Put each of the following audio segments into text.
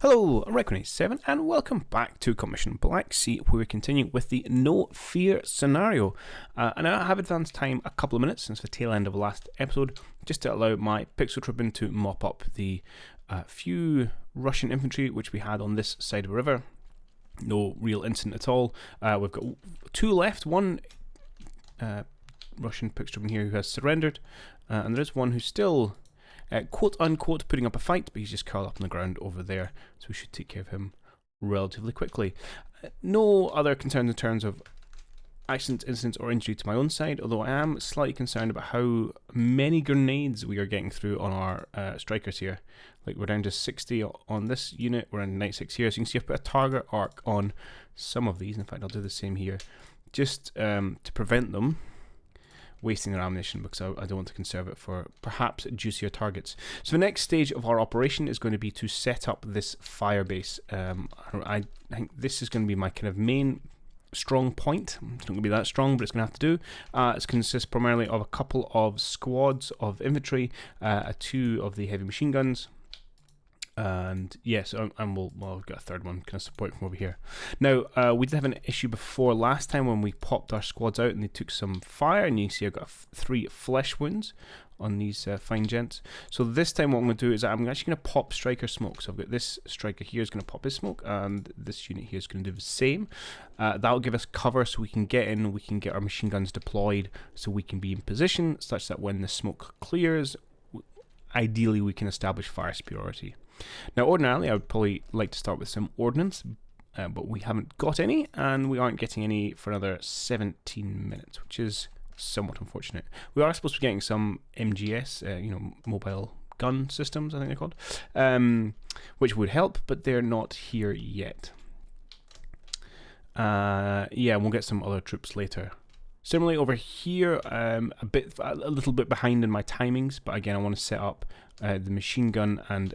Hello, I'm Reckoning7 and welcome back to Commission Black Sea, where we continue with the No Fear scenario. And I have advanced time a couple of minutes since the tail end of the last episode, just to allow my pixel trooping to mop up the few Russian infantry which we had on this side of the river. No real incident at all. We've got two left, one Russian pixel trooping here who has surrendered, and there is one who's still quote unquote putting up a fight, but he's just curled up on the ground over there, so we should take care of him relatively quickly. No other concerns in terms of accidents, incidents or injury to my own side, although I am slightly concerned about how many grenades we are getting through on our strikers here. Like, we're down to 60 on this unit, we're in 96 here, so you can see I've put a target arc on some of these. In fact, I'll do the same here, just to prevent them wasting their ammunition, because I don't want to conserve it for perhaps juicier targets. So the next stage of our operation is going to be to set up this fire base. I think this is going to be my kind of main strong point. It's not going to be that strong, but it's going to have to do. It consists primarily of a couple of squads of infantry, two of the heavy machine guns, and yes, and we'll get a third one kind of support from over here. Now, we did have an issue before last time when we popped our squads out and they took some fire, and you can see I've got 3 flesh wounds on these fine gents. So this time what I'm going to do is I'm actually going to pop Stryker smoke. So I've got this Stryker here is going to pop his smoke, and this unit here is going to do the same. That'll give us cover so we can get in, we can get our machine guns deployed, so we can be in position such that when the smoke clears, ideally we can establish fire superiority. Now, ordinarily, I would probably like to start with some ordnance, but we haven't got any, and we aren't getting any for another 17 minutes, which is somewhat unfortunate. We are supposed to be getting some MGS, mobile gun systems, I think they're called, which would help, but they're not here yet. Yeah, we'll get some other troops later. Similarly, over here, a little bit behind in my timings, but again, I want to set up the machine gun and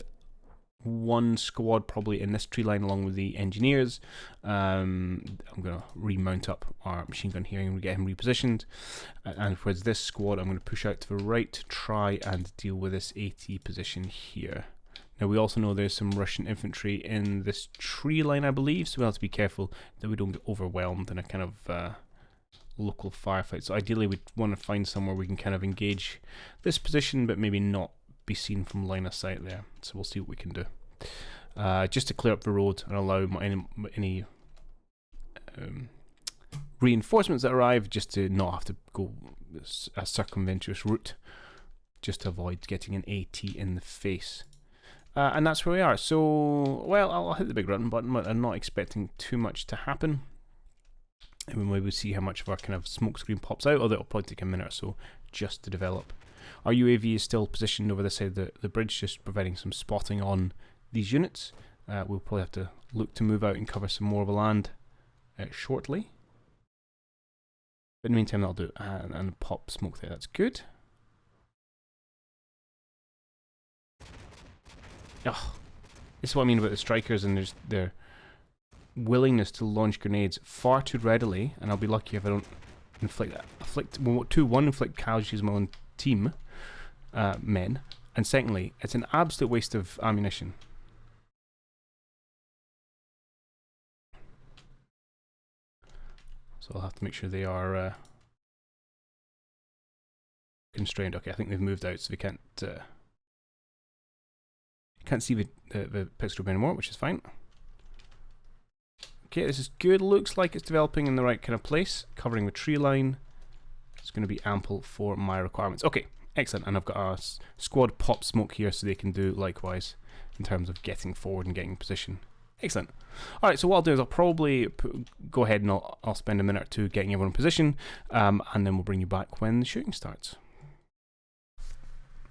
one squad probably in this tree line along with the engineers. I'm going to remount up our machine gun here and get him repositioned. And for this squad, I'm going to push out to the right to try and deal with this AT position here. Now, we also know there's some Russian infantry in this tree line, I believe, so we'll have to be careful that we don't get overwhelmed in a kind of local firefight. So ideally, we want to find somewhere we can kind of engage this position, but maybe not be seen from line of sight there. So we'll see what we can do, just to clear up the road and allow any reinforcements that arrive, just to not have to go a circumventuous route, just to avoid getting an AT in the face. And that's where we are. So, well, I'll hit the big run button, but I'm not expecting too much to happen. And we will see how much of our kind of smoke screen pops out, although it'll probably take a minute or so just to develop. Our UAV is still positioned over this side of the bridge, just providing some spotting on these units. We'll probably have to look to move out and cover some more of the land shortly. But in the meantime, that'll do. And pop smoke there, that's good. Oh, this is what I mean about the strikers and their willingness to launch grenades far too readily, and I'll be lucky if I don't inflict casualties on my own team men, and secondly, it's an absolute waste of ammunition. So I'll have to make sure they are constrained. Okay, I think they've moved out, so we can't see the pixel anymore, which is fine. Okay, this is good. Looks like it's developing in the right kind of place, covering the tree line. It's going to be ample for my requirements. Okay, excellent. And I've got a squad pop smoke here, so they can do likewise in terms of getting forward and getting in position. Excellent. Alright, so what I'll do is I'll probably go ahead and I'll spend a minute or two getting everyone in position, and then we'll bring you back when the shooting starts.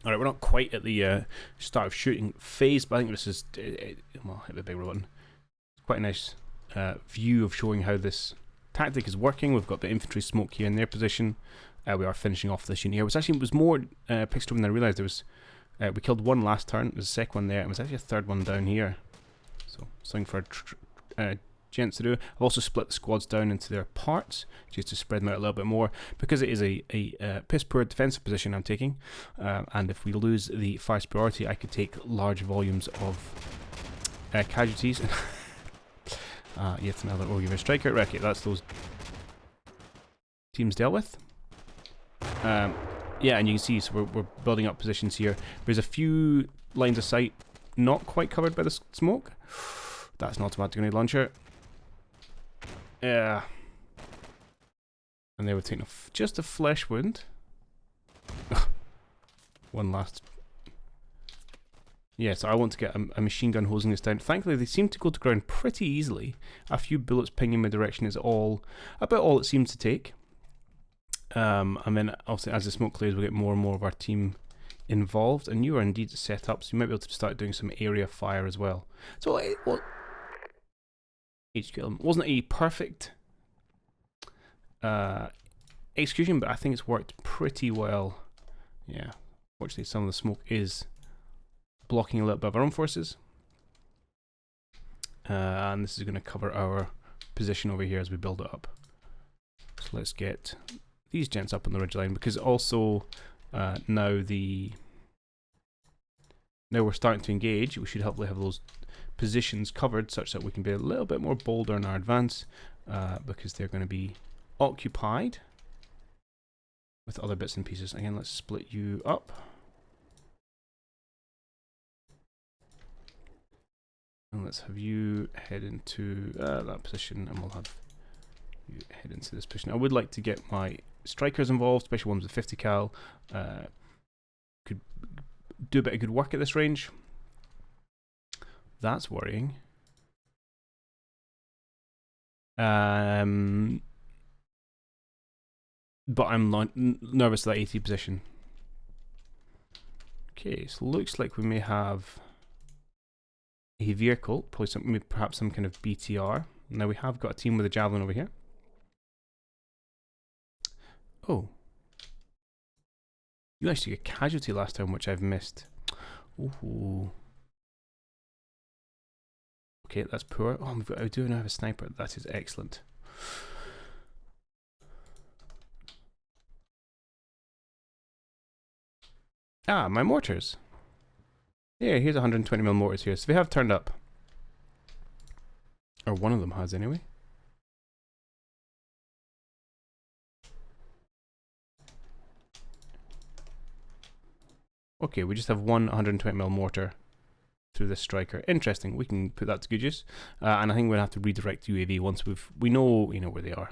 Alright, we're not quite at the start of shooting phase, but I think this is, well, hit the big button. Quite a nice view of showing how this tactic is working. We've got the infantry smoke here in their position. We are finishing off this unit here, which actually was more pixel than I realised. There was we killed one last turn. There's a second one there, and there's actually a third one down here. So something for gents to do. I've also split the squads down into their parts, just to spread them out a little bit more, because it is a piss poor defensive position I'm taking, and if we lose the fire superiority, I could take large volumes of casualties. Yet another Ogre Striker. Right, okay, that's those teams dealt with. Yeah, and you can see, so we're building up positions here. There's a few lines of sight not quite covered by the smoke. That's an automatic grenade launcher. Yeah. And they were taking just a flesh wound. One last. Yeah, so I want to get a machine gun hosing this down. Thankfully, they seem to go to ground pretty easily. A few bullets pinging my direction is about all it seems to take. And then, obviously, as the smoke clears, we'll get more and more of our team involved. And you are indeed set up, so you might be able to start doing some area fire as well. So, HQ wasn't a perfect execution, but I think it's worked pretty well. Yeah, fortunately, some of the smoke is blocking a little bit of our own forces. And this is going to cover our position over here as we build it up. So let's get these gents up on the ridgeline, because also now we're starting to engage. We should hopefully have those positions covered such that we can be a little bit more bolder in our advance, because they're going to be occupied with other bits and pieces. Again, let's split you up. And let's have you head into that position, and we'll have you head into this position. I would like to get my strikers involved, especially ones with 50 cal. Could do a bit of good work at this range. That's worrying. But I'm nervous of that AT position. Okay, so looks like we may have a vehicle, probably perhaps some kind of BTR. Now we have got a team with a javelin over here. Oh. You actually got a casualty last time, which I've missed. Ooh. Okay, that's poor. Oh, I do now have a sniper. That is excellent. Ah, my mortars. Yeah, here's 120mm mortars here. So they have turned up. Or one of them has, anyway. Okay, we just have one 120mm mortar through this Stryker. Interesting. We can put that to good use. And I think we'll have to redirect UAV once we know where they are.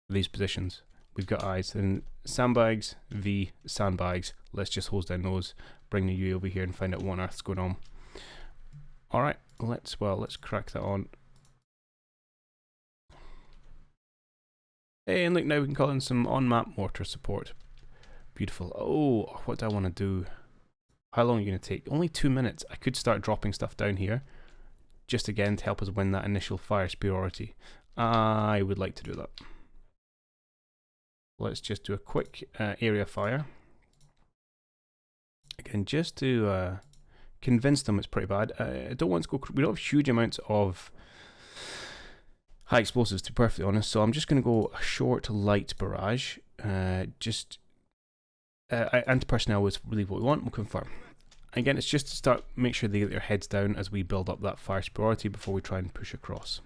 These positions. We've got eyes. And sandbags, V, sandbags. Let's just hose down those. Bring the UAV over here and find out what on earth's going on. Alright, let's crack that on. Hey, and look, now we can call in some on-map mortar support. Beautiful. Oh, what do I want to do? How long are you going to take? Only 2 minutes. I could start dropping stuff down here, just again to help us win that initial fire superiority. I would like to do that. Let's just do a quick area fire. Again, just to convince them it's pretty bad. I don't want to go. We don't have huge amounts of high explosives, to be perfectly honest. So I'm just going to go a short, light barrage. Anti-personnel is really what we want. We'll confirm. Again, it's just to start, make sure they get their heads down as we build up that fire superiority before we try and push across.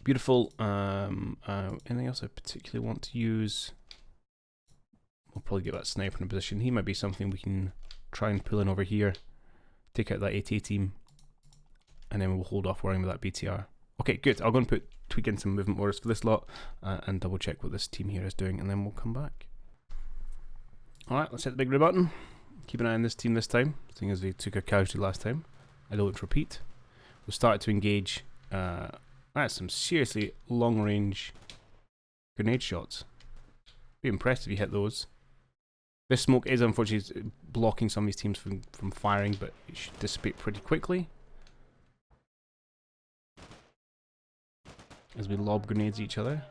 Beautiful. Anything else I particularly want to use? We'll probably get that sniper in a position. He might be something we can try and pull in over here. Take out that AT team. And then we'll hold off worrying about that BTR. Okay, good. I'll go and tweak in some movement orders for this lot and double check what this team here is doing, and then we'll come back. Alright, let's hit the big red button. Keep an eye on this team this time, seeing as they took a casualty last time. I don't repeat. We've started to engage. That's some seriously long range grenade shots. Be impressed if you hit those. This smoke is unfortunately blocking some of these teams from firing, but it should dissipate pretty quickly as we lob grenades at each other.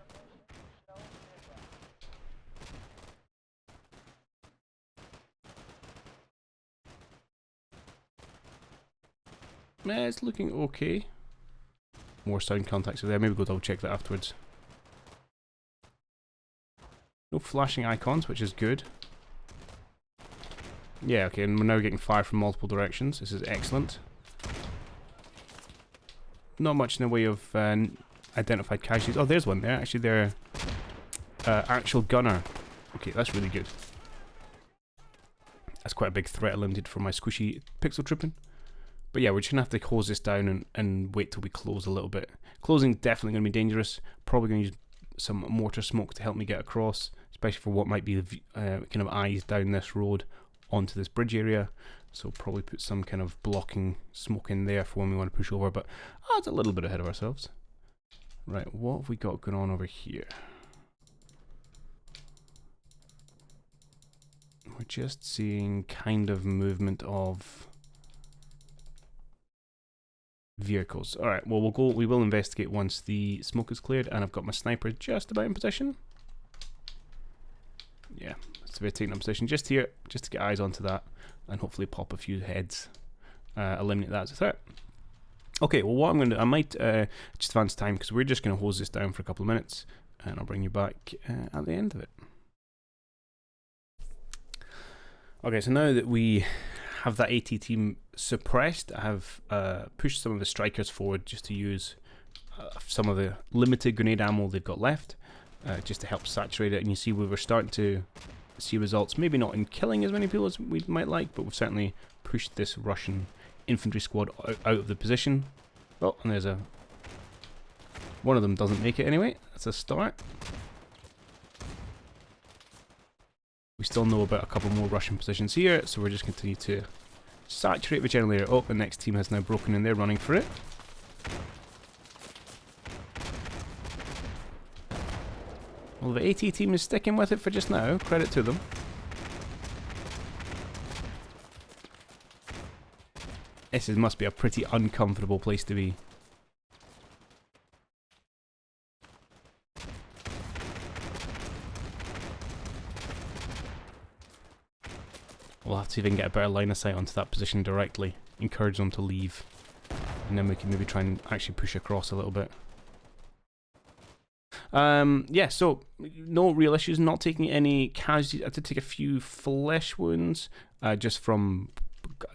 It's looking okay. More sound contacts are there. Maybe go double check that afterwards. No flashing icons, which is good. Yeah, okay, and we're now getting fire from multiple directions. This is excellent. not much in the way of identified casualties. Oh, there's one there. Actually, they're actual gunner. Okay, that's really good. That's quite a big threat eliminated for my squishy pixel tripping. But yeah, we're just going to have to close this down and wait till we close a little bit. Closing definitely going to be dangerous. Probably going to use some mortar smoke to help me get across, especially for what might be the kind of eyes down this road onto this bridge area. So probably put some kind of blocking smoke in there for when we want to push over. But it's a little bit ahead of ourselves. Right, what have we got going on over here? We're just seeing kind of movement of vehicles. Alright, well we will investigate once the smoke is cleared, and I've got my sniper just about in position. Yeah, it's a very taken up position just here, just to get eyes onto that, and hopefully pop a few heads, eliminate that as a threat. Okay, well what I'm going to do, I might just advance time, because we're just going to hose this down for a couple of minutes, and I'll bring you back at the end of it. Okay, so now that we have that AT team suppressed, I have pushed some of the strikers forward just to use some of the limited grenade ammo they've got left, just to help saturate it. And you see we were starting to see results, maybe not in killing as many people as we might like, but we've certainly pushed this Russian infantry squad out of the position. Oh, and there's one of them doesn't make it anyway. That's a start. We still know about a couple more Russian positions here, so we're just continue to saturate the general area. Oh, the next team has now broken in there, running for it. Well, the AT team is sticking with it for just now. Credit to them. This must be a pretty uncomfortable place to be. We'll have to see if we can get a better line of sight onto that position directly. Encourage them to leave. And then we can maybe try and actually push across a little bit. Yeah, so no real issues, not taking any casualties. I did take a few flesh wounds, just from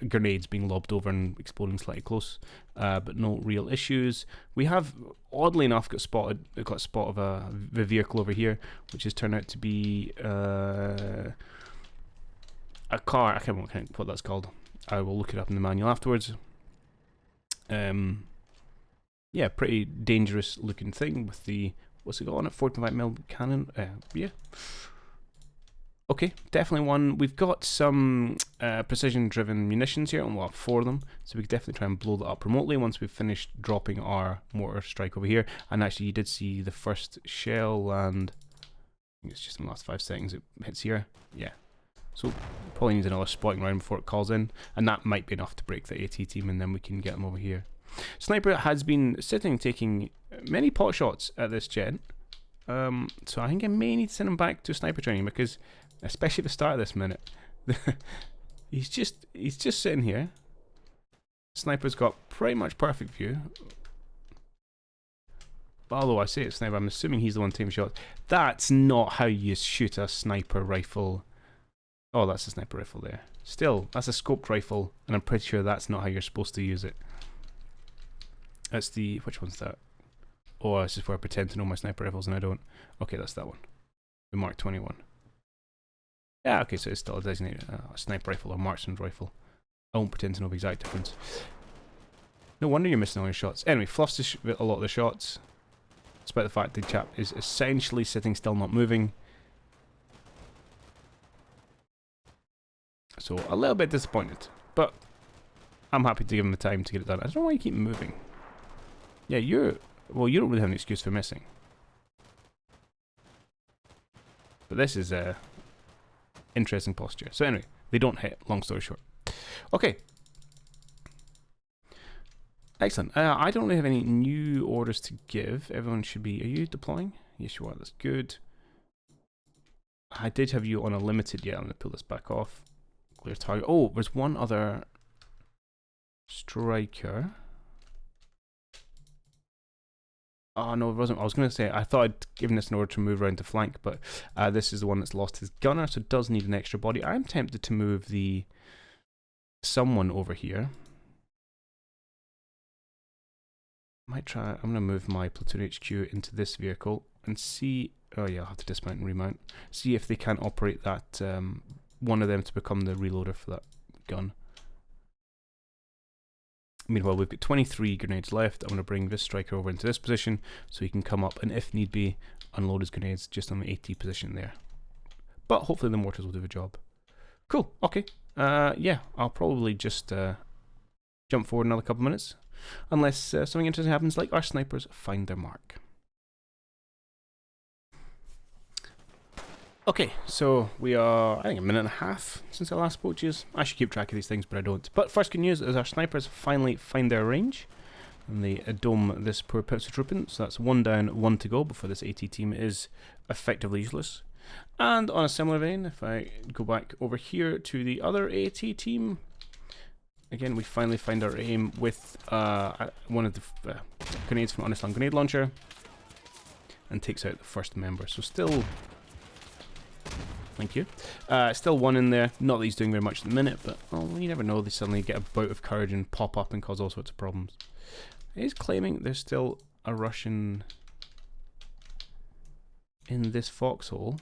grenades being lobbed over and exploding slightly close, but no real issues. We have, oddly enough, got a spot of the vehicle over here, which has turned out to be a car. I can't remember what that's called. I will look it up in the manual afterwards. Yeah, pretty dangerous looking thing with the, what's it got on it? 45mm cannon. Yeah. Okay, definitely one. We've got some precision-driven munitions here, and we'll have 4 of them, so we can definitely try and blow that up remotely once we've finished dropping our mortar strike over here. And actually, you did see the first shell land. I think it's just in the last 5 seconds it hits here. Yeah. So probably need another spotting round before it calls in, and that might be enough to break the AT team, and then we can get them over here. Sniper has been sitting taking many pot shots at this gent, so I think I may need to send him back to sniper training, because especially at the start of this minute, he's just sitting here. Sniper's got pretty much perfect view. Although I say it's sniper, I'm assuming he's the one taking shots. That's not how you shoot a sniper rifle. Oh, that's a sniper rifle there. Still, that's a scoped rifle, and I'm pretty sure that's not how you're supposed to use it. That's the, which one's that? Oh, this is where I pretend to know my sniper rifles and I don't. Okay, that's that one. The Mark 21. Yeah, okay, so it's still a designated sniper rifle or marksman's rifle. I won't pretend to know the exact difference. No wonder you're missing all your shots. Anyway, fluffs a lot of the shots, despite the fact the chap is essentially sitting still, not moving. So, a little bit disappointed, but I'm happy to give him the time to get it done. I don't know why you keep moving. Yeah, well, you don't really have an excuse for missing. But this is interesting posture. So anyway, they don't hit, long story short. Okay. Excellent. I don't really have any new orders to give. Everyone should be... Are you deploying? Yes, you are. That's good. I did have you on a limited... Yeah, I'm going to pull this back off. Clear target. Oh, there's one other striker. Oh, no, it wasn't. I was going to say, I thought I'd given this an order to move around to flank, but this is the one that's lost his gunner, so it does need an extra body. I'm tempted to move the someone over here. Might try. I'm going to move my platoon HQ into this vehicle and see. Oh yeah, I'll have to dismount and remount. See if they can't operate that. One of them to become the reloader for that gun. Meanwhile, we've got 23 grenades left. I'm going to bring this Stryker over into this position so he can come up and, if need be, unload his grenades just on the AT position there. But hopefully the mortars will do the job. Cool. Okay. Yeah, I'll probably just jump forward another couple of minutes. Unless something interesting happens, like our snipers find their mark. Okay, so we are, I think, a minute and a half since I last spoke to you. I should keep track of these things, but I don't. But first good news is our snipers finally find their range. And they dome this poor pincer troop in. So that's 1 down, 1 to go before this AT team is effectively useless. And on a similar vein, if I go back over here to the other AT team, again, we finally find our aim with one of the grenades from Underslung Grenade Launcher and takes out the first member. So still... Thank you. Still 1 in there. Not that he's doing very much at the minute, but well, you never know. They suddenly get a bout of courage and pop up and cause all sorts of problems. He's claiming there's still a Russian in this foxhole.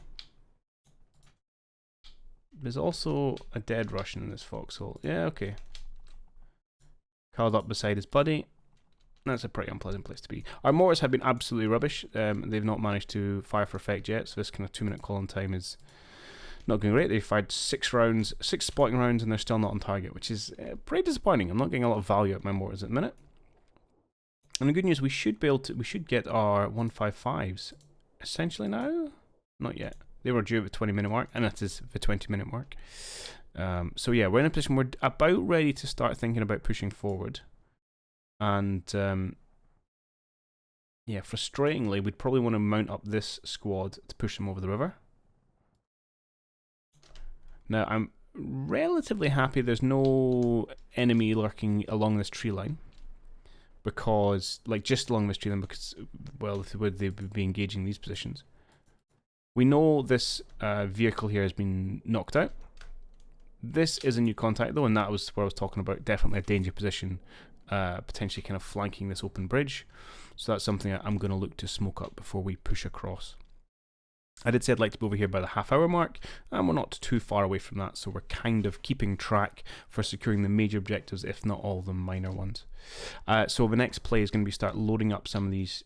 There's also a dead Russian in this foxhole. Yeah, okay. Curled up beside his buddy. That's a pretty unpleasant place to be. Our mortars have been absolutely rubbish. They've not managed to fire for effect yet, so this kind of 2-minute call-on time is not going great. They fired 6 rounds, 6 spotting rounds, and they're still not on target, which is pretty disappointing. I'm not getting a lot of value out of my mortars at the minute. And the good news, we should get our 155s essentially now. Not yet. They were due at the 20-minute mark, and that is the 20-minute mark. So yeah, we're in a position we're about ready to start thinking about pushing forward. And yeah, frustratingly, we'd probably want to mount up this squad to push them over the river. Now, I'm relatively happy there's no enemy lurking along this tree line. Because, like, just along this tree line, because, well, would they be engaging these positions? We know this vehicle here has been knocked out. This is a new contact, though, and that was what I was talking about. Definitely a danger position, potentially kind of flanking this open bridge. So that's something I'm going to look to smoke up before we push across. I did say I'd like to be over here by the half-hour mark, and we're not too far away from that, so we're kind of keeping track for securing the major objectives, if not all the minor ones. So the next play is going to be start loading up some of these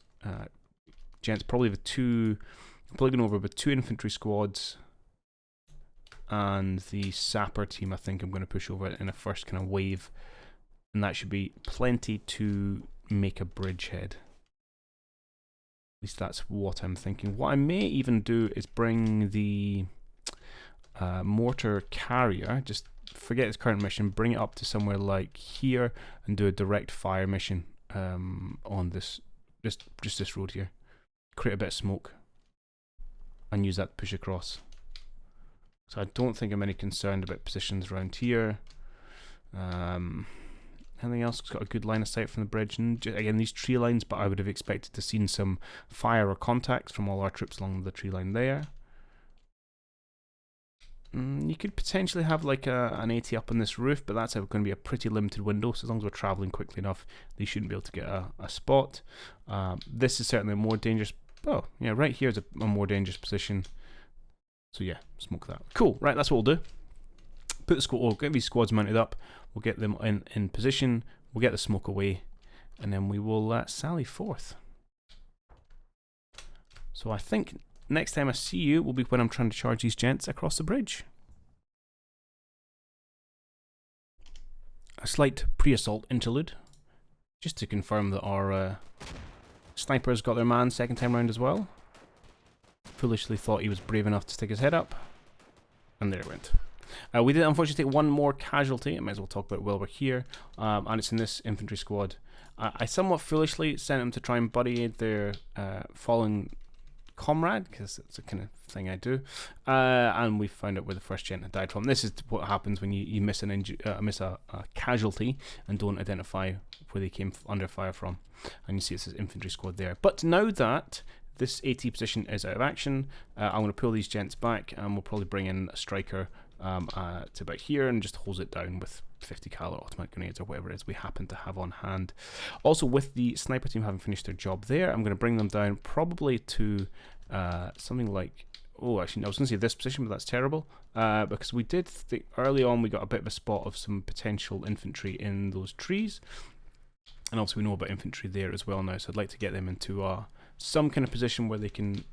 gents, probably going over with 2 infantry squads, and the sapper team I think I'm going to push over in a first kind of wave, and that should be plenty to make a bridgehead. At least that's what I'm thinking. What I may even do is bring the mortar carrier, just forget its current mission, bring it up to somewhere like here and do a direct fire mission on this, just this road here. Create a bit of smoke and use that to push across. So I don't think I'm any concerned about positions around here. Anything else? It's got a good line of sight from the bridge, and again these tree lines, but I would have expected to seen some fire or contacts from all our troops along the tree line there. You could potentially have like an AT up on this roof, but that's going to be a pretty limited window, so as long as we're travelling quickly enough, they shouldn't be able to get a spot. This is certainly a more dangerous... Oh, yeah, right here is a more dangerous position. So yeah, smoke that. Cool, right, that's what we'll do. Put the squad, we'll get these squads mounted up, we'll get them in position, we'll get the smoke away, and then we will sally forth. So I think next time I see you will be when I'm trying to charge these gents across the bridge. A slight pre-assault interlude, just to confirm that our snipers got their man second time round as well. Foolishly thought he was brave enough to stick his head up, and there it went. We did unfortunately take 1 more casualty. I might as well talk about it while we're here, and it's in this infantry squad. I somewhat foolishly sent them to try and buddy aid their fallen comrade, because it's the kind of thing I do, and we found out where the first gent had died from. This is what happens when you miss a casualty and don't identify where they came under fire from, and you see it says infantry squad there. But now that this AT position is out of action, I'm going to pull these gents back, and we'll probably bring in a Stryker to about here and just hose it down with 50 caliber automatic grenades or whatever it is we happen to have on hand. Also, with the sniper team having finished their job there, I'm going to bring them down probably to something like, oh, actually, I was going to say this position, but that's terrible, because we did think early on we got a bit of a spot of some potential infantry in those trees, and also we know about infantry there as well now, so I'd like to get them into some kind of position where they can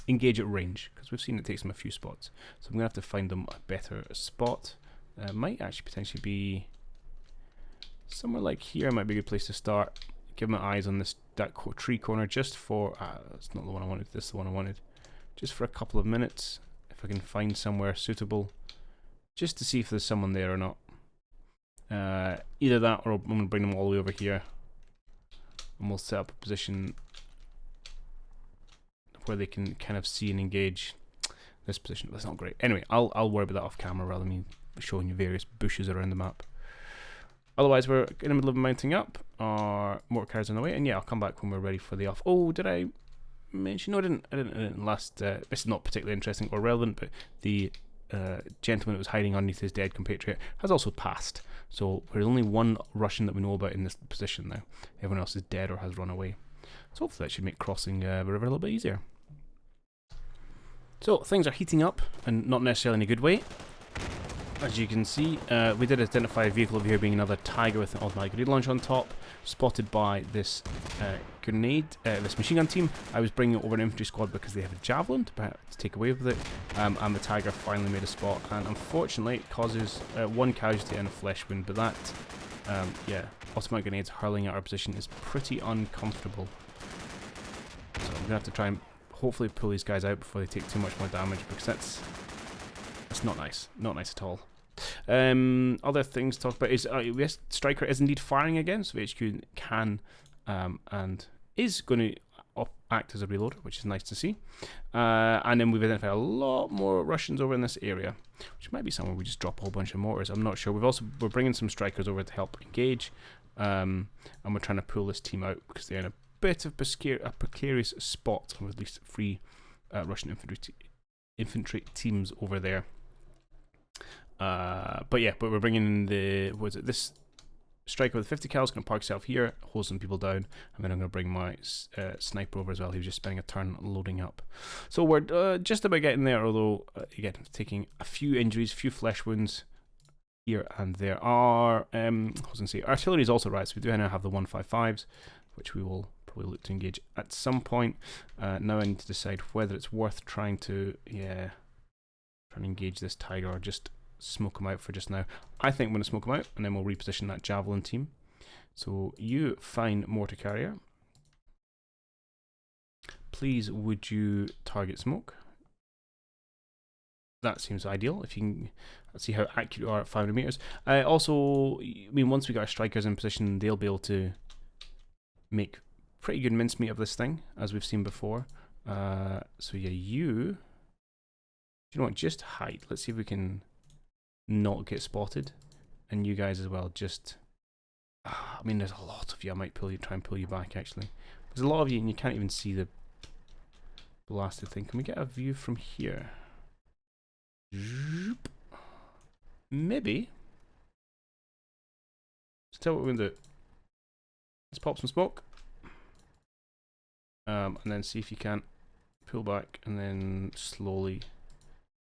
engage at range, because we've seen it takes them a few spots. So I'm going to have to find them a better spot. Might actually potentially be somewhere like here. Might be a good place to start. Give my eyes on that tree corner just for that's not the one I wanted. This is the one I wanted. Just for a couple of minutes, if I can find somewhere suitable, just to see if there's someone there or not. Either that, or I'm going to bring them all the way over here, and we'll set up a position where they can kind of see and engage this position. That's not great. Anyway, I'll worry about that off camera rather than me showing you various bushes around the map. Otherwise, we're in the middle of mounting up. Our mortar carriers on the way, and yeah, I'll come back when we're ready for the off. Oh, did I mention? No, I didn't last. This is not particularly interesting or relevant, but the gentleman that was hiding underneath his dead compatriot has also passed. So there's only one Russian that we know about in this position now. Everyone else is dead or has run away. So hopefully that should make crossing the river a little bit easier. So things are heating up, and not necessarily in a good way. As you can see, we did identify a vehicle over here being another Tiger with an automatic grenade launcher on top, spotted by this this machine gun team. I was bringing over an infantry squad because they have a javelin to take away with it, and the Tiger finally made a spot, and unfortunately it causes one casualty and a flesh wound, but that, yeah, automatic grenades hurling at our position is pretty uncomfortable. So I'm going to have to try and hopefully pull these guys out before they take too much more damage, because that's not nice. Not nice at all. Other things to talk about is yes, Stryker is indeed firing again, so HQ can and is going to act as a reloader, which is nice to see. And then we've identified a lot more Russians over in this area, which might be somewhere we just drop a whole bunch of mortars. I'm not sure. We're bringing some Strikers over to help engage, and we're trying to pull this team out because they're in a bit of a precarious spot with at least 3 Russian infantry teams over there. But we're bringing in this Stryker with 50 cal is going to park himself here, hold some people down, and then I'm going to bring my sniper over as well. He was just spending a turn loading up. So we're just about getting there, although again taking a few injuries, a few flesh wounds here and there. Our artillery is also right, so we do now have the 155s, which we will probably look to engage at some point. Now I need to decide whether it's worth trying to engage this Tiger or just smoke him out for just now. I think I'm going to smoke him out, and then we'll reposition that javelin team. So you find mortar carrier. Please would you target smoke? That seems ideal. If you can, let's see how accurate you are at 500 meters. Also, I mean, once we got our Strikers in position, they'll be able to make pretty good mincemeat of this thing, as we've seen before. So yeah, you know what, just hide. Let's see if we can not get spotted. And you guys as well, just I mean, there's a lot of you. I might try and pull you back actually. There's a lot of you and you can't even see the blasted thing. Can we get a view from here? Maybe. Let's tell what we're gonna do. Let's pop some smoke. And then see if you can pull back and then slowly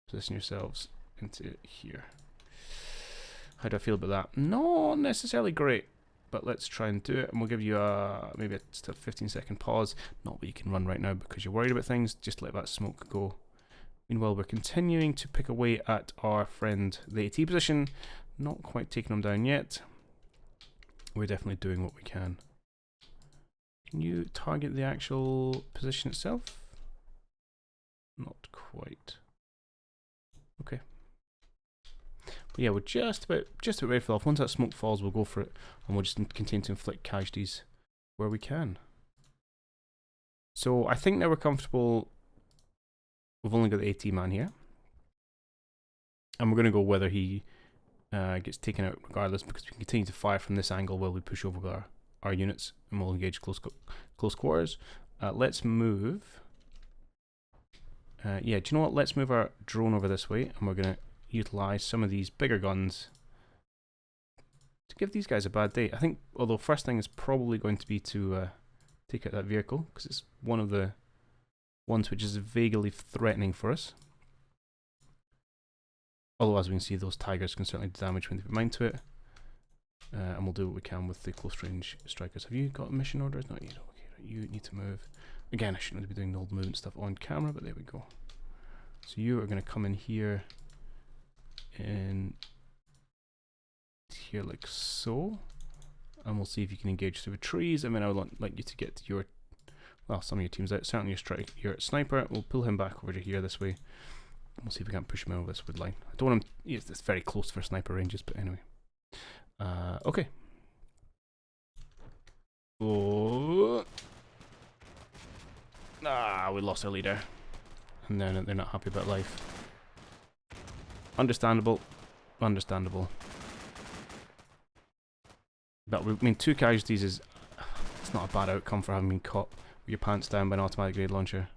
position yourselves into here. How do I feel about that? Not necessarily great, but let's try and do it, and we'll give you maybe just a 15-second pause. Not that you can run right now because you're worried about things, just let that smoke go. Meanwhile, we're continuing to pick away at our friend, the AT position. Not quite taking him down yet. We're definitely doing what we can. Can you target the actual position itself? Not quite. Okay. But yeah, we're just about ready for the off. Once that smoke falls, we'll go for it, and we'll just continue to inflict casualties where we can. So I think now we're comfortable. We've only got the AT man here, and we're going to go whether he gets taken out regardless, because we can continue to fire from this angle while we push over with our units, and we'll engage close quarters. Let's move. Yeah, do you know what? Let's move our drone over this way, and we're going to utilize some of these bigger guns to give these guys a bad day. I think, although first thing is probably going to be to take out that vehicle, because it's one of the ones which is vaguely threatening for us. Although, as we can see, those tigers can certainly do damage when they put mine to it. And we'll do what we can with the close range strikers. Have you got mission orders? Not you. Okay, right, you need to move. Again, I shouldn't be doing the old movement stuff on camera, but there we go. So you are going to come in here, and here like so, and we'll see if you can engage through the trees. I mean, I would like you to get your, well, some of your teams out. Certainly your sniper. We'll pull him back over to here this way. We'll see if we can't push him over this wood line. I don't want him. Yes, it's very close for sniper ranges, but anyway. Okay. Oh. Ah, we lost our leader. And they're not happy about life. Understandable. Understandable. But I mean, 2 casualties is... It's not a bad outcome for having been caught with your pants down by an automatic grenade launcher.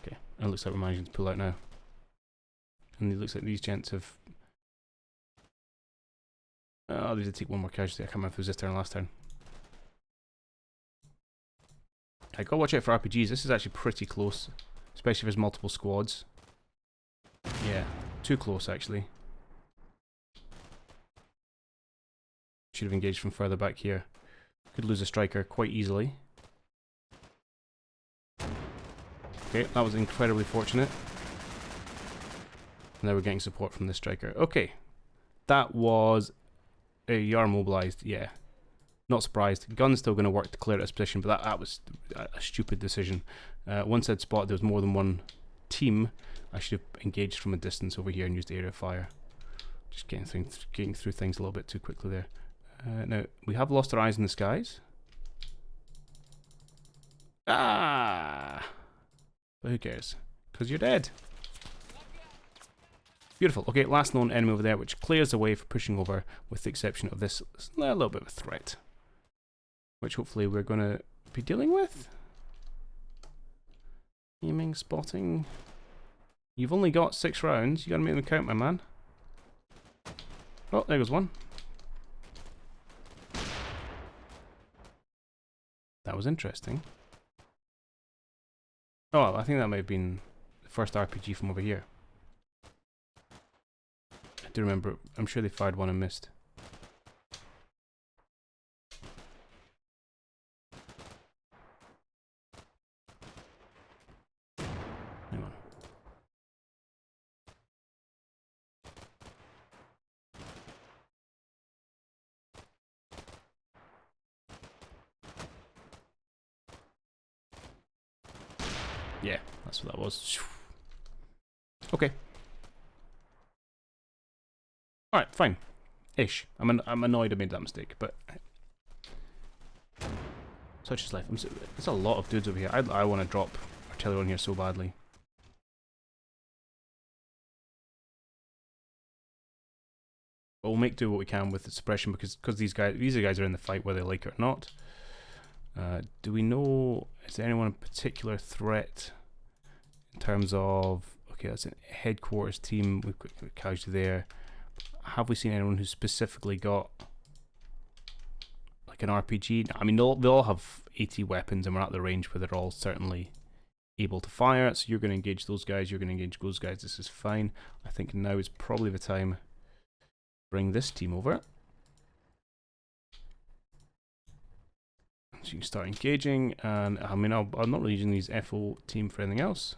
Okay, and it looks like we're managing to pull out now. And it looks like these gents have... Oh, they did take one more casualty. I can't remember if it was this turn or last turn. I gotta watch out for RPGs. This is actually pretty close, especially if there's multiple squads. Yeah, too close actually. Should have engaged from further back here. Could lose a striker quite easily. Okay, that was incredibly fortunate. Now we're getting support from the striker. Okay, that was you are mobilized. Yeah, not surprised. Gun's still going to work to clear this position, but that was a stupid decision. Once I'd spotted there was more than one team, I should have engaged from a distance over here and used area of fire. Just getting through things a little bit too quickly there. Now we have lost our eyes in the skies. Ah, but who cares? Because you're dead. Beautiful. Okay, last known enemy over there, which clears the way for pushing over, with the exception of this a little bit of a threat, which hopefully we're going to be dealing with. Aiming, spotting. You've only got 6 rounds. You got to make them count, my man. Oh, there goes one. That was interesting. Oh, I think that might have been the first RPG from over here. I do remember, I'm sure they fired one and missed. Hang on. Yeah, that's what that was. Okay. Alright, fine. Ish. I'm annoyed I made that mistake, but... Such is life. There's a lot of dudes over here. I want to drop artillery on here so badly. But we'll make do what we can with the suppression, because these guys are in the fight whether they like it or not. Do we know... Is there anyone in particular threat in terms of... Okay, that's a headquarters team. We've got casualty there. Have we seen anyone who's specifically got like an RPG? I mean, they all have 80 weapons and we're at the range where they're all certainly able to fire. So you're going to engage those guys, you're going to engage those guys. This is fine. I think now is probably the time to bring this team over. So you can start engaging, and I mean, I'm not really using these FO team for anything else.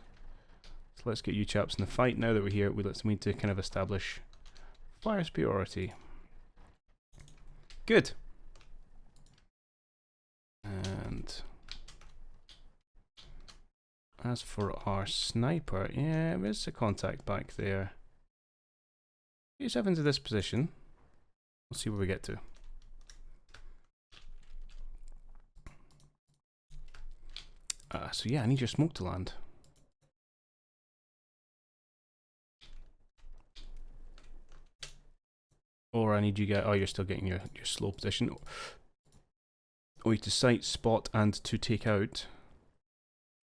So let's get you chaps in the fight now that we're here. We need to kind of establish fire superiority. Good. And as for our sniper, yeah, there's a contact back there. Get yourself into this position. We'll see where we get to. So yeah, I need your smoke to land. Or I need you guys... Oh, you're still getting your slow position. Or you to sight, spot, and to take out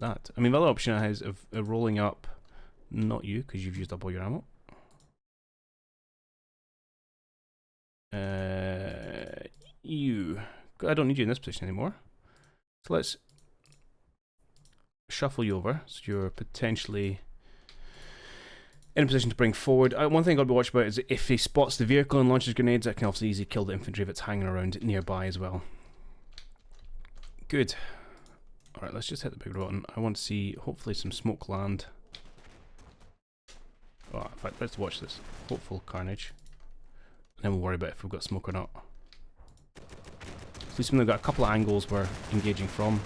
that. I mean, the other option I have is of rolling up Not you, because you've used up all your ammo. You. I don't need you in this position anymore. So let's shuffle you over, so you're potentially in a position to bring forward. One thing I've got to be watching about is if he spots the vehicle and launches grenades, that can obviously easily kill the infantry if it's hanging around nearby as well. Good. Alright, let's just hit the big button. I want to see, hopefully, some smoke land. Oh, in fact, let's watch this. Hopeful carnage. And then we'll worry about if we've got smoke or not. At least we've got a couple of angles we're engaging from.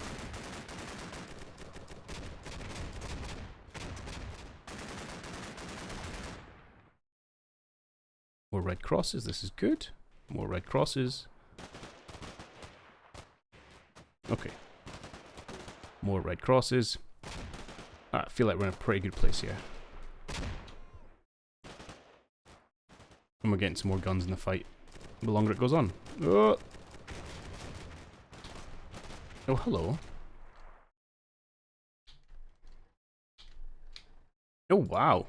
More red crosses, this is good. More red crosses. Okay. More red crosses. I feel like we're in a pretty good place here. And we're getting some more guns in the fight the longer it goes on. Oh, oh hello. Oh, wow.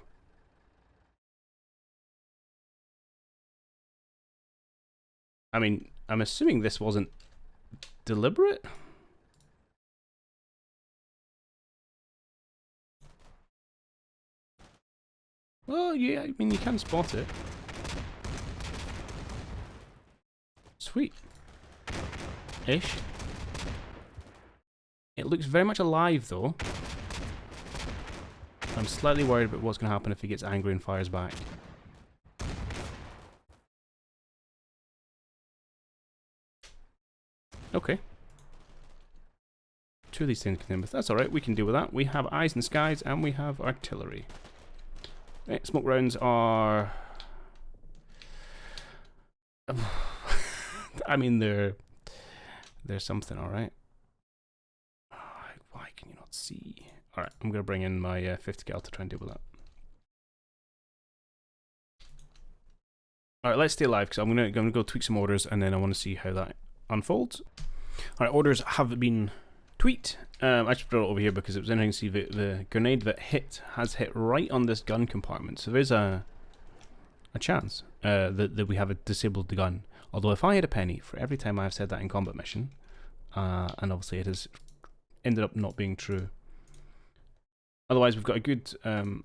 I mean, I'm assuming this wasn't deliberate? Well, yeah, I mean, you can spot it. Sweet. Ish. It looks very much alive, though. I'm slightly worried about what's going to happen if he gets angry and fires back. Okay. Two of these things can deal with. That's alright, we can deal with that. We have eyes in the skies and we have artillery. Right, smoke rounds are... I mean, they're something, alright. Why can you not see? Alright, I'm going to bring in my 50 cal to try and deal with that. Alright, let's stay alive because I'm going to go tweak some orders and then I want to see how that unfolds. Alright, orders have been tweaked. I just brought it over here because it was interesting to see the grenade that has hit right on this gun compartment. So there's a chance that we have disabled the gun. Although if I had a penny for every time I've said that in combat mission, and obviously it has ended up not being true. Otherwise, we've got a good kind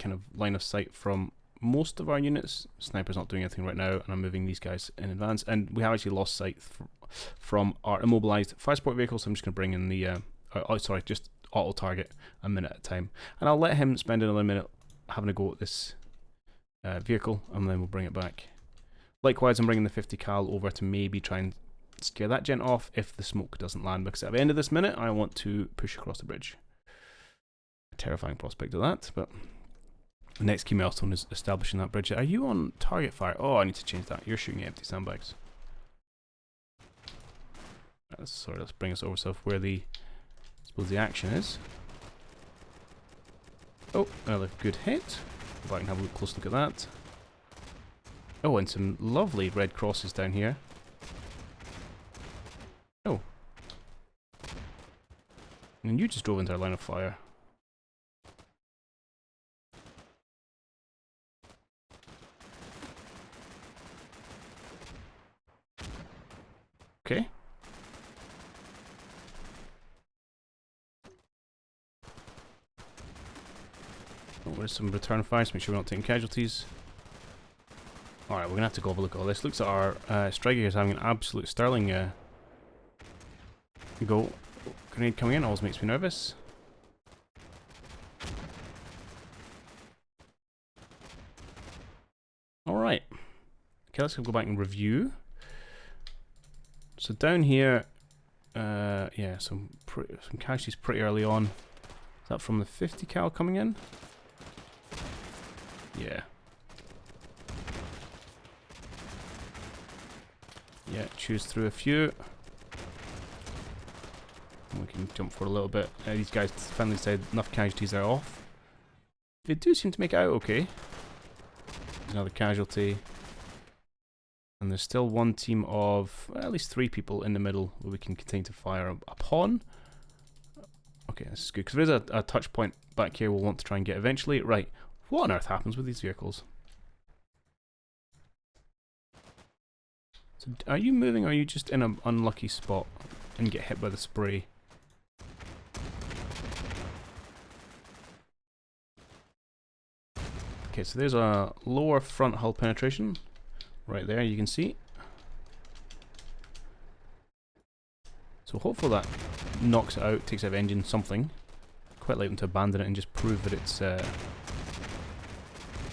of line of sight from most of our units. Sniper's not doing anything right now, and I'm moving these guys in advance. And we have actually lost sight from our immobilized fire support vehicle, so I'm just going to bring in the... just auto-target a minute at a time. And I'll let him spend another minute having a go at this vehicle, and then we'll bring it back. Likewise, I'm bringing the 50 cal over to maybe try and scare that gent off if the smoke doesn't land, because at the end of this minute, I want to push across the bridge. A terrifying prospect of that, but... The next key milestone is establishing that bridge. Are you on target fire? Oh, I need to change that. You're shooting empty sandbags. Sorry, let's bring us over so where the... I suppose the action is. Oh, another good hit. Go back and have a close look at that. Oh, and some lovely red crosses down here. Oh. And you just drove into our line of fire. Okay. Oh, there's some return fires, make sure we're not taking casualties. Alright, we're going to have to go have a look at all this. Looks like our Stryker here is having an absolute sterling go. Grenade coming in always makes me nervous. Alright. Okay, let's go back and review. So down here, yeah, some casualties pretty early on. Is that from the 50 cal coming in? Yeah. Yeah, choose through a few. And we can jump for a little bit. These guys finally said enough casualties are off. They do seem to make it out okay. There's another casualty. And there's still one team of at least 3 people in the middle where we can continue to fire upon. Okay, this is good, because there is a touch point back here we'll want to try and get eventually. Right, what on earth happens with these vehicles? So, are you moving, or are you just in an unlucky spot and get hit by the spray? Okay, so there's a lower front hull penetration. Right there, you can see. So hopefully that knocks it out, takes out the engine, something. Quite like them to abandon it and just prove that it's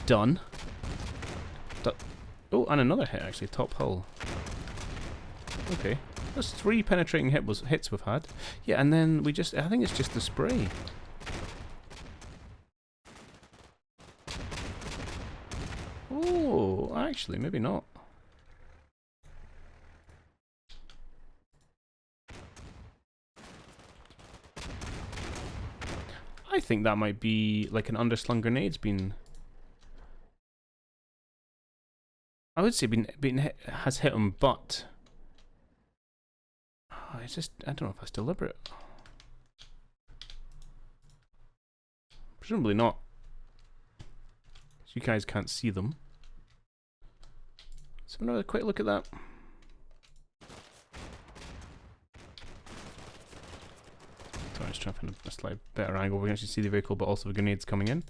done. Oh, and another hit actually, top hull. Okay, that's 3 penetrating hits we've had. Yeah, and then we just, I think it's just the spray. Oh, actually, maybe not. I think that might be like an underslung grenade's been... I would say has hit him, but... Oh, it's just, I don't know if that's deliberate. Presumably not. So you guys can't see them. Let's have another quick look at that. Sorry, just trying to find a slightly better angle. We can actually see the vehicle, but also the grenades coming in.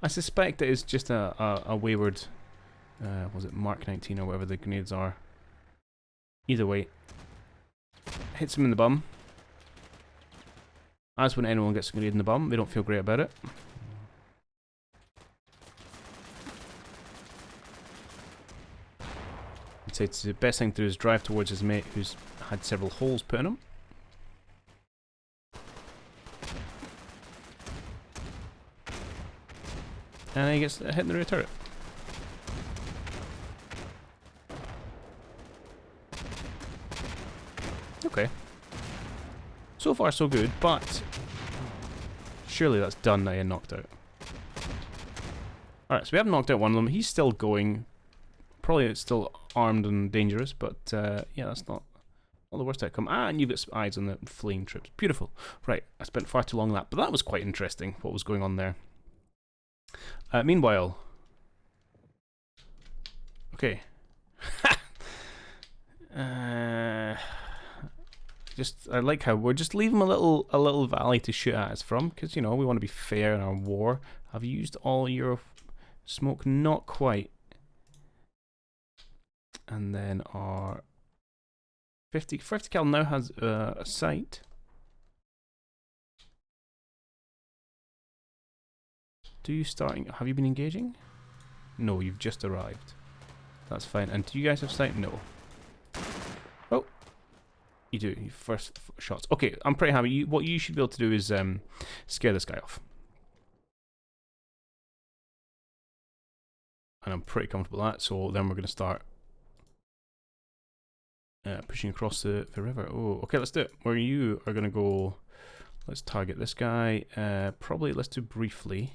I suspect it is just a wayward, was it Mark 19 or whatever the grenades are. Either way, hits him in the bum. As when anyone gets a grenade in the bum, they don't feel great about it. I'd say it's the best thing to do is drive towards his mate who's had several holes put in him. And he gets hit in the rear turret. Okay. So far so good, but surely that's done now and knocked out. Alright, so we have knocked out one of them. He's still going. Probably it's still armed and dangerous, but yeah, that's not the worst outcome. Ah, and you've got some eyes on the fleeing troops. Beautiful. Right, I spent far too long on that, but that was quite interesting, what was going on there. Meanwhile... Okay. I like how we're just leaving a little valley to shoot at us from, because, you know, we want to be fair in our war. Have you used all your smoke? Not quite. And then our 50 cal now has a sight. Have you been engaging? No, you've just arrived. That's fine. And do you guys have sight? No. Oh, you do. Your first shots. Okay, I'm pretty happy. What you should be able to do is scare this guy off. And I'm pretty comfortable with that. So then we're going to start pushing across the river. Oh, okay, let's do it. Where you are going to go, let's target this guy. Probably let's do briefly.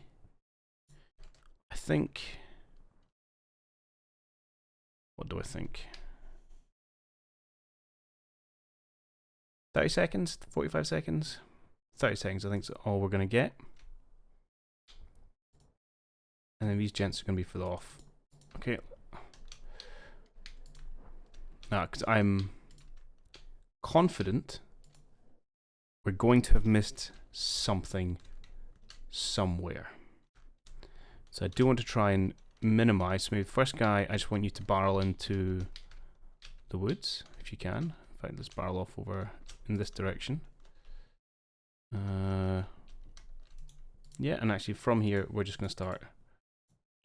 I think... What do I think? 30 seconds? 45 seconds? 30 seconds I think is all we're going to get. And then these gents are going to be further off. Okay. Now, because I'm confident we're going to have missed something somewhere. So I do want to try and minimize. So maybe the first guy, I just want you to barrel into the woods, if you can. In fact, let's barrel off over in this direction. Yeah, and actually from here, we're just going to start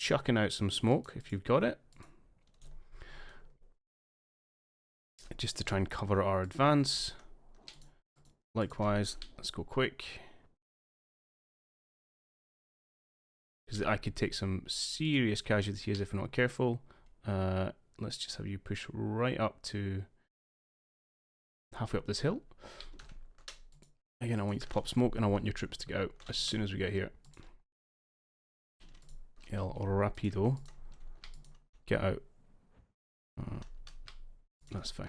chucking out some smoke, if you've got it. Just to try and cover our advance. Likewise, let's go quick. Because I could take some serious casualties if we're not careful. Let's just have you push right up to halfway up this hill. Again, I want you to pop smoke and I want your troops to get out as soon as we get here. El Rapido. Get out. That's fine.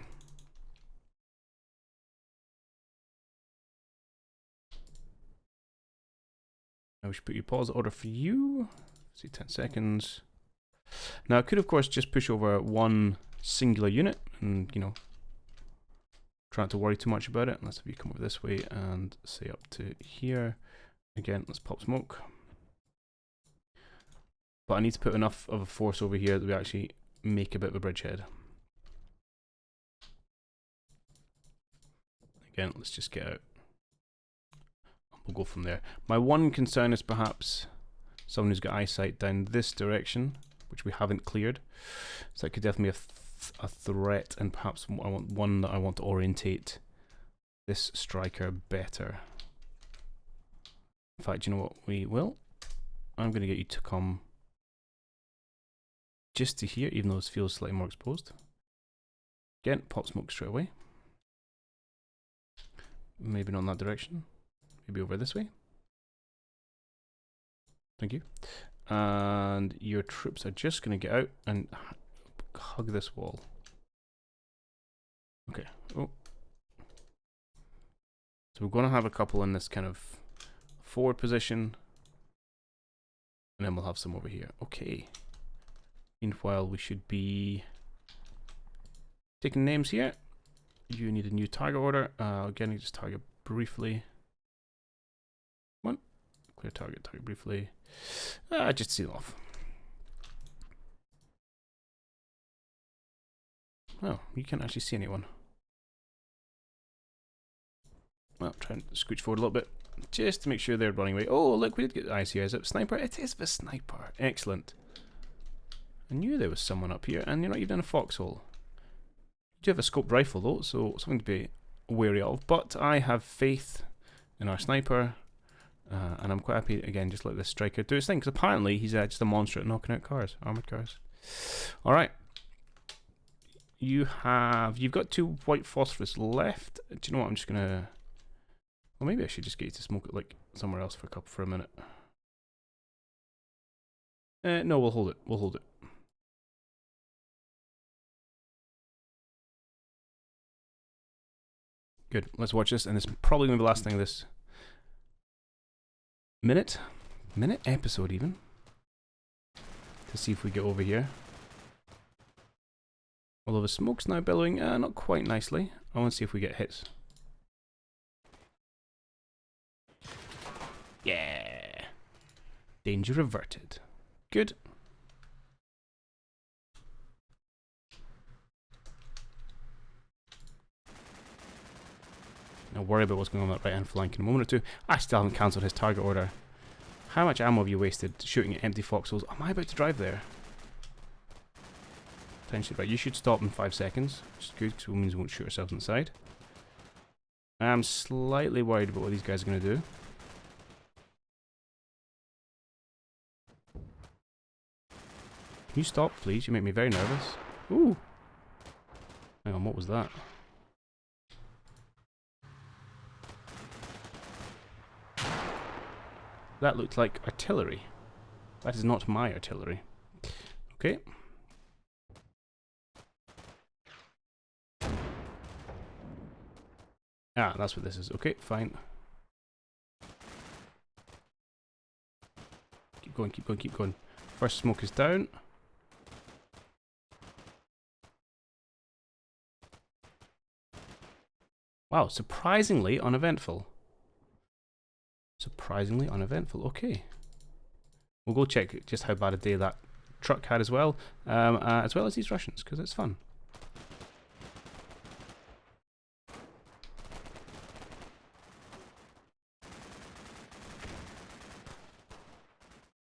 I should put you pause order for you. See, 10 seconds. Now I could of course just push over one singular unit and, you know, try not to worry too much about it. Let's have you come over this way and say up to here. Again, let's pop smoke. But I need to put enough of a force over here that we actually make a bit of a bridgehead. Again, let's just get out. We'll go from there. My one concern is perhaps someone who's got eyesight down this direction, which we haven't cleared. So that could definitely be a threat, and perhaps I want one that I want to orientate this striker better. In fact, you know what we will? I'm going to get you to come just to here, even though this feels slightly more exposed. Again, pop smoke straight away. Maybe not in that direction. Maybe over this way. Thank you. And your troops are just going to get out and hug this wall. Okay. Oh. So we're going to have a couple in this kind of forward position. And then we'll have some over here. Okay. Meanwhile, we should be taking names here. You need a new target order. Again, just target briefly. One. Clear target, target briefly. Just seal off. Oh, you can't actually see anyone. Well, try and scooch forward a little bit, just to make sure they're running away. Oh, look, we did get eyes here. Is it a sniper? It is the sniper. Excellent. I knew there was someone up here, and you're not even in a foxhole. You do have a scoped rifle, though, so something to be wary of. But I have faith in our sniper, and I'm quite happy, again, just let this striker do his thing, because apparently he's just a monster at knocking out cars, armoured cars. Alright. You've got 2 white phosphorus left. Do you know what? I'm just gonna. Well, maybe I should just get you to smoke it like somewhere else for a minute. No, we'll hold it. We'll hold it. Good. Let's watch this, and it's probably gonna be the last thing of this minute episode even. To see if we get over here. Although the smoke's now billowing, not quite nicely. I want to see if we get hits. Yeah! Danger averted. Good. Now worry about what's going on that right hand flank in a moment or two. I still haven't cancelled his target order. How much ammo have you wasted shooting at empty foxholes? Am I about to drive there? Right, you should stop in 5 seconds, which is good because it means we won't shoot ourselves inside. I'm slightly worried about what these guys are going to do. Can you stop, please? You make me very nervous. Ooh! Hang on, what was that? That looked like artillery. That is not my artillery. Okay. Ah, that's what this is. Okay, fine. Keep going, keep going, keep going. First smoke is down. Wow, surprisingly uneventful. Surprisingly uneventful. Okay. We'll go check just how bad a day that truck had as well as these Russians, because it's fun.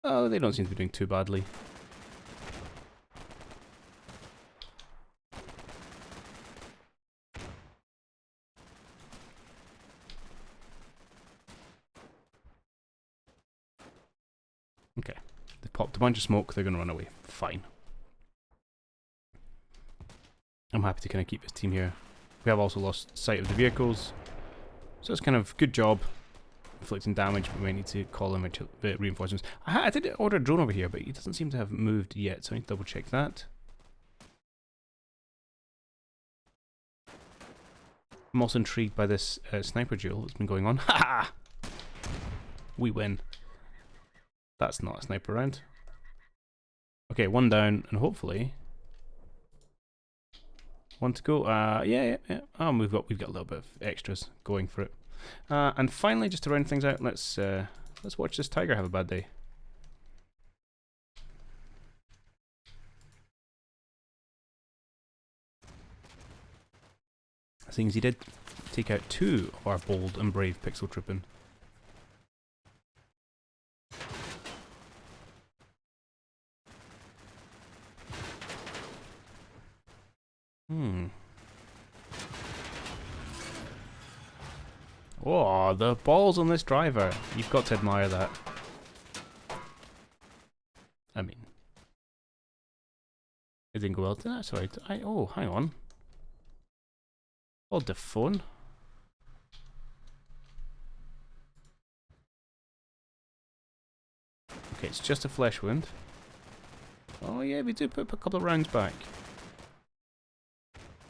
Oh, they don't seem to be doing too badly. Okay. They've popped a bunch of smoke, they're going to run away. Fine. I'm happy to kind of keep this team here. We have also lost sight of the vehicles. So it's kind of good job. Inflicting damage, but we may need to call in reinforcements. I did order a drone over here, but he doesn't seem to have moved yet, so I need to double check that. I'm also intrigued by this sniper duel that's been going on. Ha! We win. That's not a sniper round. Okay, one down, and hopefully one to go. Yeah. We've got a little bit of extras going for it. And finally, just to round things out, let's watch this tiger have a bad day. Seeing as he did take out 2 of our bold and brave pixel trooping. Oh, the balls on this driver. You've got to admire that. I mean, it didn't go well. Sorry. Oh, hang on. Hold the phone. Okay, it's just a flesh wound. Oh yeah, we do put a couple of rounds back.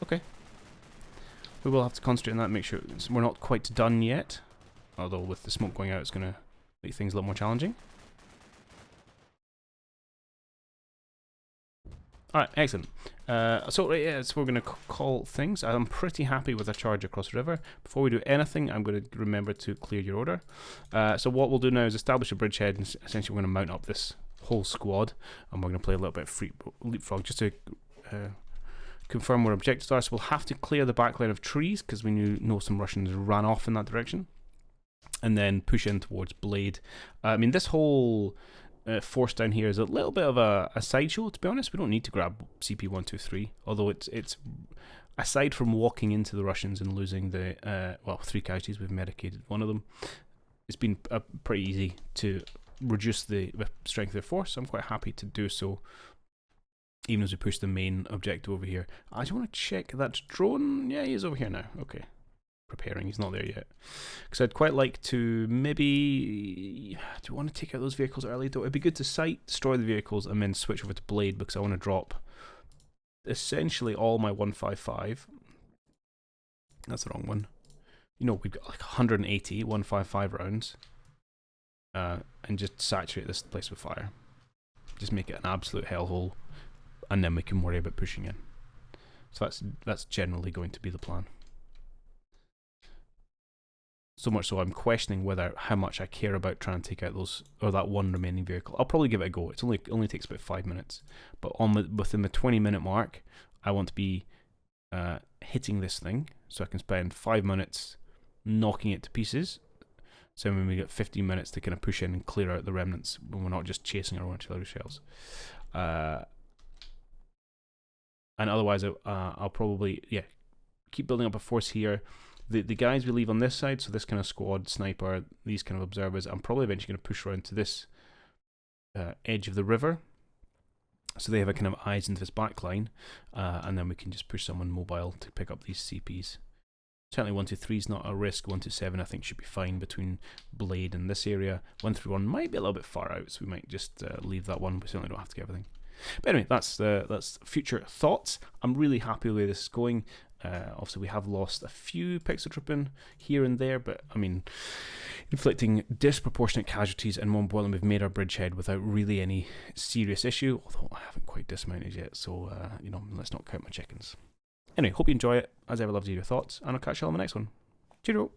Okay. We will have to concentrate on that, make sure we're not quite done yet. Although with the smoke going out, it's going to make things a lot more challenging. Alright, excellent. So we're going to call things. I'm pretty happy with our charge across the river. Before we do anything, I'm going to remember to clear your order. So what we'll do now is establish a bridgehead, and essentially we're going to mount up this whole squad, and we're going to play a little bit of free leapfrog just to confirm where objectives are. So we'll have to clear the back line of trees because we know some Russians ran off in that direction, and then push in towards Blade. I mean, this whole force down here is a little bit of a sideshow, to be honest. We don't need to grab CP123, although it's aside from walking into the Russians and losing the 3 casualties, we've medicated one of them. It's been pretty easy to reduce the strength of their force, so I'm quite happy to do so, even as we push the main objective over here. I just want to check that drone. Yeah, he is over here now. Okay. Preparing, he's not there yet. Because I'd quite like to maybe... Do we want to take out those vehicles early? Though it'd be good to sight, destroy the vehicles, and then switch over to Blade, because I want to drop essentially all my 155. That's the wrong one. You know, we've got like 180 155 rounds. And just saturate this place with fire. Just make it an absolute hellhole. And then we can worry about pushing in. So that's generally going to be the plan. So much so I'm questioning how much I care about trying to take out that one remaining vehicle. I'll probably give it a go. It only takes about 5 minutes. But within the 20-minute mark, I want to be hitting this thing, so I can spend 5 minutes knocking it to pieces. So when we get 15 minutes to kind of push in and clear out the remnants when we're not just chasing our own artillery shells. And otherwise, I'll probably keep building up a force here. The guys we leave on this side, so this kind of squad, sniper, these kind of observers, I'm probably eventually going to push around to this edge of the river. So they have a kind of eyes into this back line, and then we can just push someone mobile to pick up these CPs. Certainly 123 is not a risk. 127 I think should be fine between Blade and this area. 131 might be a little bit far out, so we might just leave that one. We certainly don't have to get everything. But anyway, that's future thoughts. I'm really happy with the way this is going. Obviously, we have lost a few pixel trooping here and there, but I mean, inflicting disproportionate casualties in one boil, and we've made our bridgehead without really any serious issue. Although I haven't quite dismounted yet, so let's not count my chickens. Anyway, hope you enjoy it. As ever, love to hear your thoughts, and I'll catch you all on the next one. Cheerio!